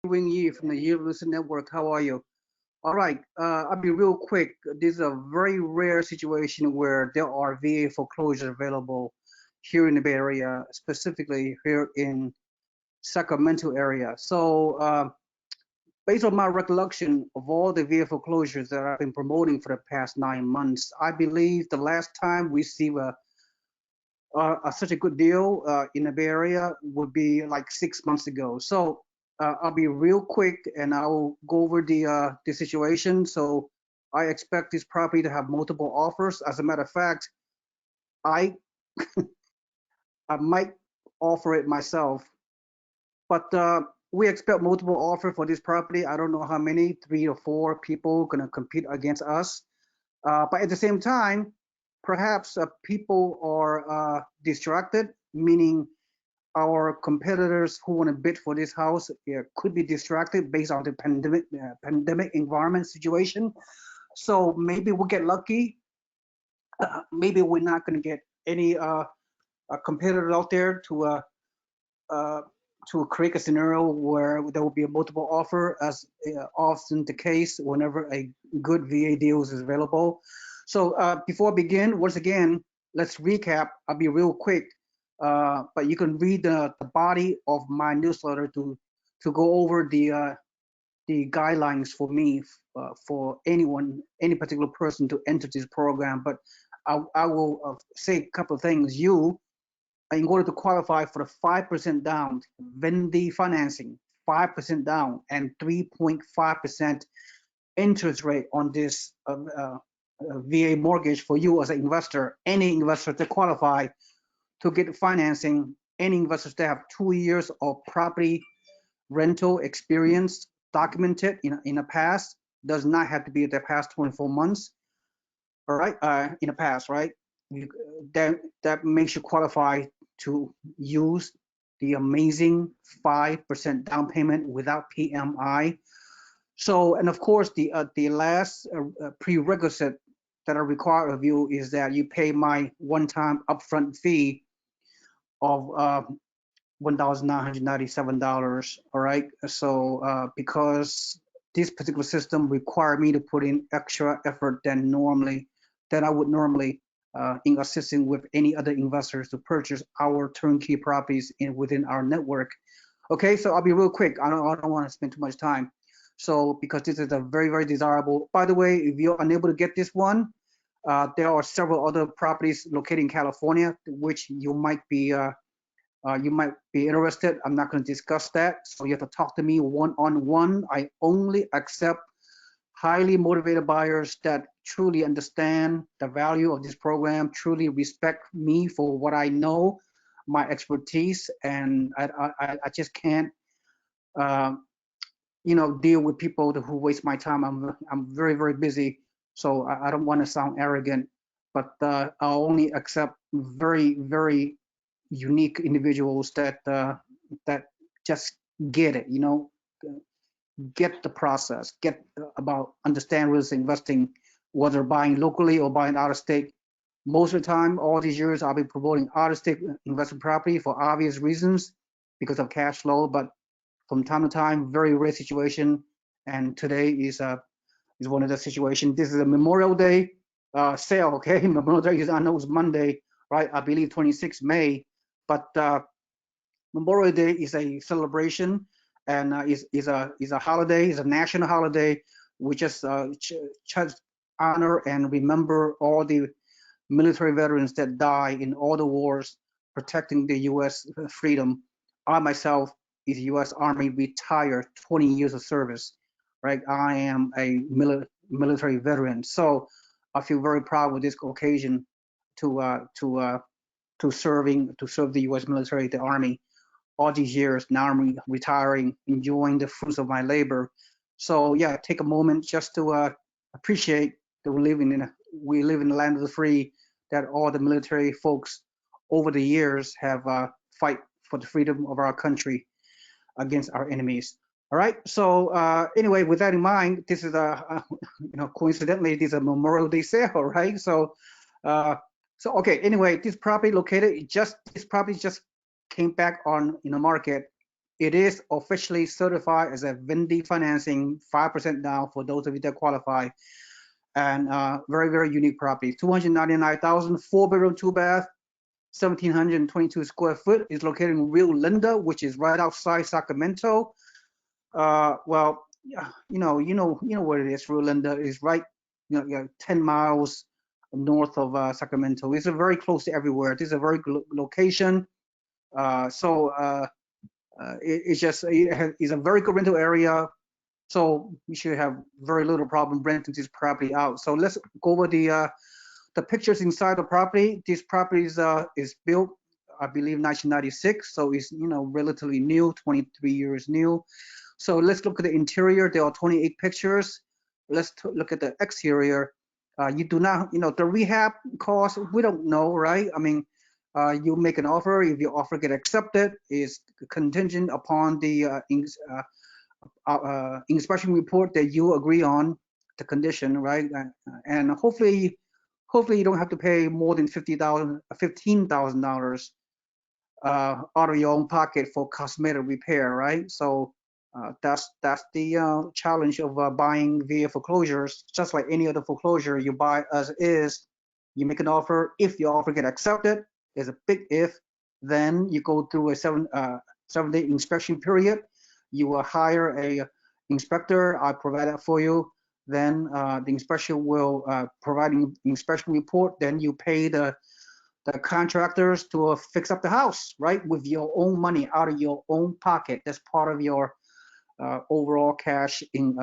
Seewing Yee from the Year Listen Network. How are you? All right, I'll be real quick. This is a very rare situation where there are VA foreclosures available here in the Bay Area, specifically here in Sacramento area. Based on my recollection of all the VA foreclosures that I've been promoting for the past 9 months, I believe the last time we see such a good deal in the Bay Area would be like 6 months ago. I'll be real quick and I'll go over the situation. So I expect this property to have multiple offers. As a matter of fact, I I might offer it myself, but we expect multiple offer for this property. I don't know how many, 3 or 4 people gonna compete against us. But at the same time, perhaps people are distracted, meaning our competitors who want to bid for this house could be distracted based on the pandemic environment situation. So maybe we'll get lucky. Maybe we're not going to get any competitors out there uh, to create a scenario where there will be a multiple offer, as often the case whenever a good VA deal is available. So before I begin, once again, let's recap. I'll be real quick, but you can read the body of my newsletter to go over the guidelines for me for anyone, any particular person to enter this program. But I will say a couple of things. You, in order to qualify for the 5% down Vendee Financing, 5% down and 3.5% interest rate on this VA mortgage for you as an investor, any investor to qualify to get financing, any investors that have 2 years of property rental experience documented in the past, does not have to be the past 24 months, all right, in the past, right? You, that makes you qualify to use the amazing 5% down payment without PMI. So, and of course, the last prerequisite that I require of you is that you pay my one-time upfront fee of $1,997. All right. So because this particular system require me to put in extra effort than I would normally in assisting with any other investors to purchase our turnkey properties within our network. Okay, so I'll be real quick. I don't want to spend too much time. So because this is a very, very desirable. By the way, if you're unable to get this one, there are several other properties located in California which you might be interested. I'm not going to discuss that. So you have to talk to me one-on-one. I only accept highly motivated buyers that truly understand the value of this program, truly respect me for what I know, my expertise, and I just can't, deal with people who waste my time. I'm very, very busy, so I don't want to sound arrogant, but I'll only accept very, very unique individuals that just get it, get the process, get about understand real estate investing, whether buying locally or buying out of state. Most of the time, all these years, I'll be promoting out of state investment property for obvious reasons because of cash flow. But from time to time, very rare situation, and today is one of the situations. This is a Memorial Day sale. Okay, Memorial Day is, I know it's Monday, right? I believe 26 May, but Memorial Day is a celebration and is a holiday, is a national holiday. We just honor and remember all the military veterans that died in all the wars protecting the U.S. freedom. I myself is U.S. Army retired, 20 years of service, right? I am a military veteran, so I feel very proud with this occasion to serve the U.S. military, the Army, all these years. Now I'm retiring, enjoying the fruits of my labor. So yeah, take a moment just to appreciate that we live in the land of the free. That all the military folks over the years have fight for the freedom of our country against our enemies. All right. So anyway, with that in mind, this is coincidentally, this is a Memorial Day sale, right? So okay. Anyway, this property just came back on in the market it is officially certified as a Vendee Financing, 5% down for those of you that qualify. And very, very unique property. 299,000, 4-bedroom, 2-bath, 1,722 square foot. Is located in Rio Linda, which is right outside Sacramento. Well, you know what it is. Rio Linda is right, 10 miles north of Sacramento. It's very close to everywhere. This is a very good location. It's a very good rental area. So you should have very little problem renting this property out. So let's go over the pictures inside the property. This property is built, I believe, 1996. So it's relatively new, 23 years new. So let's look at the interior. There are 28 pictures. Let's look at the exterior. You do not, the rehab cost, we don't know, right? I mean, you make an offer. If your offer get accepted, is contingent upon the inspection report that you agree on, the condition, right? And hopefully you don't have to pay more than $15,000 out of your own pocket for cosmetic repair, right? So that's the challenge of buying via foreclosures. Just like any other foreclosure, you buy as is. You make an offer. If your offer get accepted, there's a big if. Then you go through a 7-day inspection period. You will hire a inspector. I provide that for you. Then the inspector will provide an inspection report. Then you pay the contractors to fix up the house, right, with your own money out of your own pocket. That's part of your overall cash in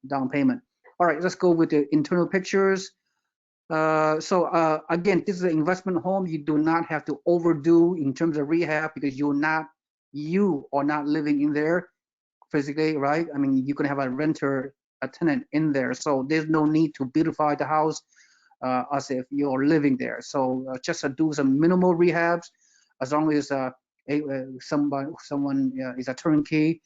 down payment. All right, let's go with the internal pictures. So again, this is an investment home. You do not have to overdo in terms of rehab because you are not living in there physically, right? I mean, you can have a renter, a tenant in there. So there's no need to beautify the house as if you're living there. So just do some minimal rehabs, as long as someone is a turnkey,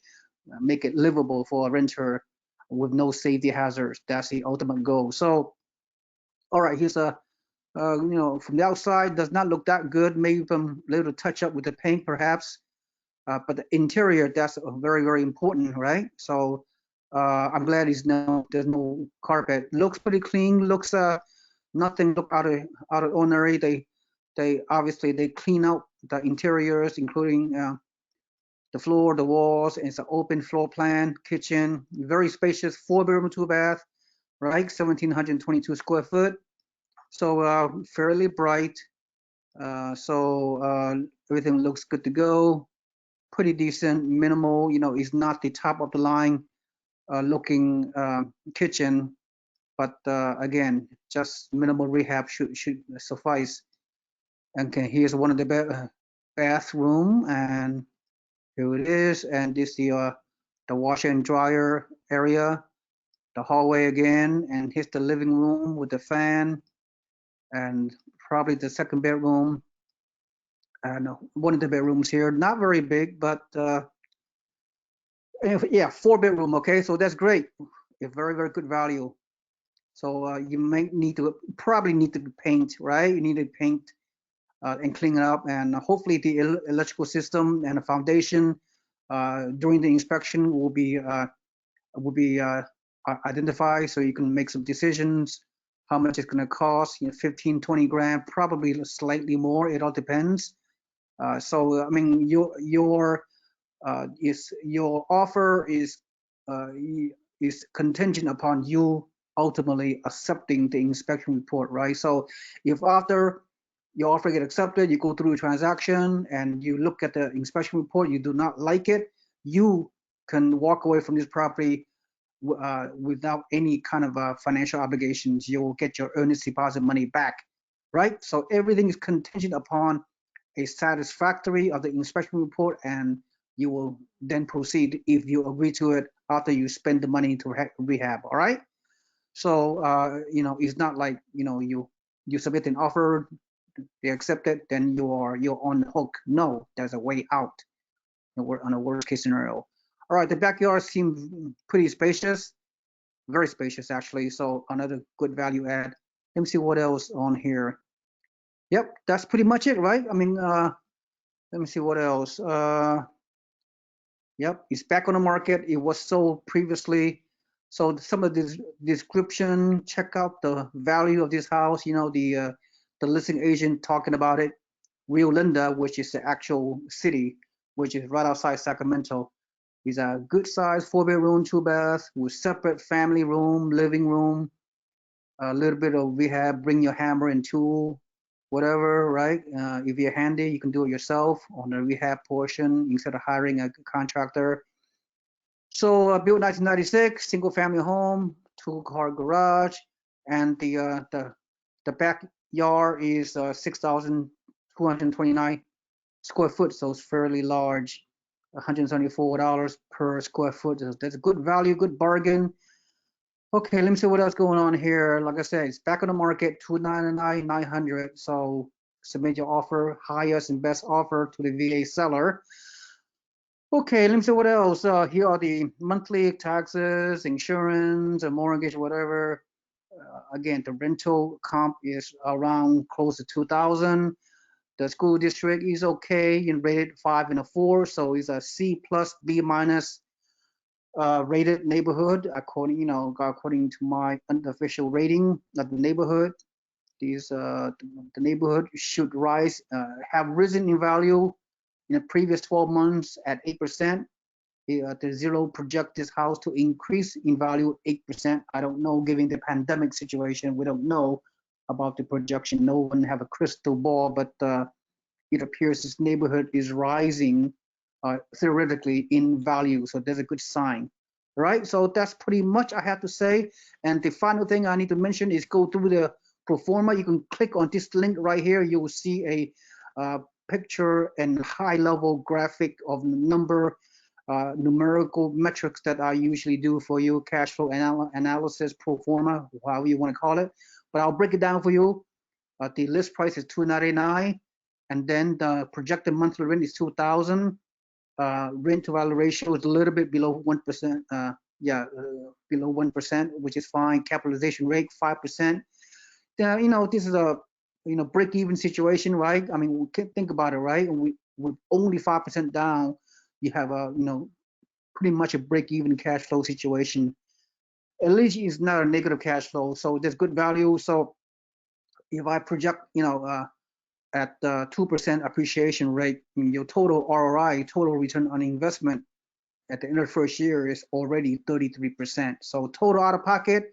make it livable for a renter with no safety hazards. That's the ultimate goal. So, all right, here's a from the outside, does not look that good. Maybe some little touch up with the paint, perhaps. But the interior, that's very, very important, right? So I'm glad there's no carpet. Looks pretty clean. Looks nothing look out of ordinary. They obviously they clean out the interiors, including the floor, the walls. It's an open floor plan, kitchen, very spacious, 4-bedroom, 2-bath, right? 1,722 square foot. So fairly bright. So everything looks good to go. Pretty decent, minimal. It's not the top of the line looking kitchen, but again, just minimal rehab should suffice. And here's one of the bathroom, and here it is. And this is the washer and dryer area, the hallway again, and here's the living room with the fan, and probably the second bedroom. And one of the bedrooms here, not very big, but yeah, 4-bedroom. Okay, so that's great. A very, very good value. So you may probably need to paint, right? You need to paint and clean it up, and hopefully the electrical system and the foundation during the inspection will be identified, so you can make some decisions. How much it's going to cost? 15, 20 grand, probably slightly more. It all depends. So I mean, your offer is contingent upon you ultimately accepting the inspection report, right? So if after your offer get accepted, you go through a transaction and you look at the inspection report, you do not like it, you can walk away from this property without any kind of financial obligations. You will get your earnest deposit money back, right? So everything is contingent upon a satisfactory of the inspection report, and you will then proceed if you agree to it after you spend the money to rehab. All right. So it's not like you submit an offer, they accept it, then you're on the hook. No, there's a way out. We're on a worst case scenario. All right, the backyard seems pretty spacious, very spacious actually. So another good value add. Let me see what else on here. Yep, that's pretty much it, right? I mean, let me see what else. Yep, it's back on the market. It was sold previously. So some of this description, check out the value of this house. You know, the listing agent talking about it. Rio Linda, which is the actual city, which is right outside Sacramento, is a good size 4-bedroom, 2-bath with separate family room, living room, a little bit of rehab, bring your hammer and tool, whatever, right? If you're handy, you can do it yourself on the rehab portion instead of hiring a contractor. So built 1996, single family home, 2-car garage, and the backyard is 6,229 square foot, so it's fairly large. $174 per square foot. That's a good value, good bargain. Okay, let me see what else going on here. Like I said, it's back on the market, $299,900. 900. So submit your offer, highest and best offer to the VA seller. Okay, let me see what else. Here are the monthly taxes, insurance, a mortgage, whatever. Again, the rental comp is around close to 2,000. The school district is okay and rated 5 and a 4, so it's a C plus B minus rated neighborhood according to my unofficial rating of the neighborhood. The neighborhood should have risen in value in the previous 12 months at 8%. The zero project this house to increase in value 8%. I don't know, given the pandemic situation, we don't know about the projection. No one have a crystal ball, but it appears this neighborhood is rising theoretically in value. So there's a good sign, right? So that's pretty much I have to say. And the final thing I need to mention is go through the pro forma. You can click on this link right here. You will see a picture and high level graphic of numerical metrics that I usually do for you, cash flow analysis, pro forma, however you want to call it. But I'll break it down for you. The list price is $299, and then the projected monthly rent is $2,000. Rent to value ratio is a little bit below 1%. Below 1%, which is fine. Capitalization rate 5%. This is a break-even situation, right? I mean, we can think about it, right? And with only 5% down, you have a pretty much a break-even cash flow situation. At least it's not a negative cash flow, so there's good value. So if I project, at 2% appreciation rate, your total ROI, total return on investment at the end of the first year is already 33%. So total out of pocket,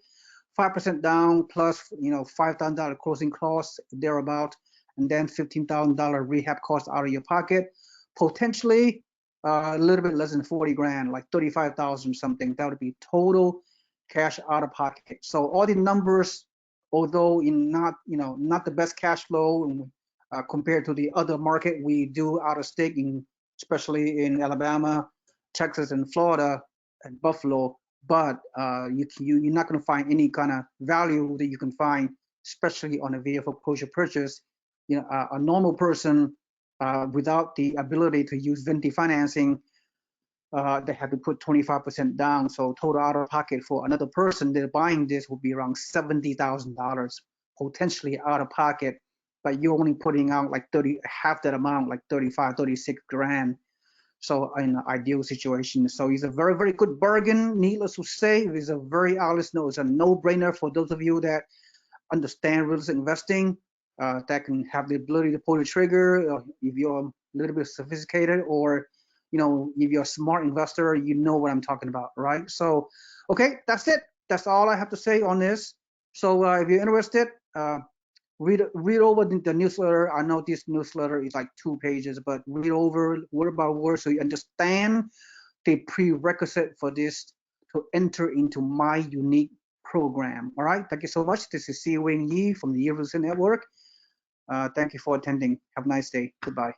5% down plus $5,000 closing costs thereabout, and then $15,000 rehab costs out of your pocket. Potentially a little bit less than 40 grand, like 35,000 something. That would be total cash out of pocket. So all the numbers, although not the best cash flow compared to the other market we do out of state, especially in Alabama, Texas, and Florida, and Buffalo, but you're not going to find any kind of value that you can find, especially on a VA foreclosure purchase. A normal person without the ability to use Vendee Financing, they have to put 25% down. So total out of pocket for another person that buying this will be around $70,000 potentially out of pocket, but you're only putting out like half that amount, like 35, 36 grand. So in an ideal situation, so it's a very, very good bargain. Needless to say, it's a very honest note. It's a no-brainer for those of you that understand real estate investing, that can have the ability to pull the trigger. If you're a little bit sophisticated, or if you're a smart investor, you know what I'm talking about, right? So, okay, that's it. That's all I have to say on this. So if you're interested, read over the newsletter. I know this newsletter is like 2 pages, but read over word by word so you understand the prerequisite for this to enter into my unique program. All right, thank you so much. This is Seewing Yee from the Real Estate Network. Thank you for attending. Have a nice day. Goodbye.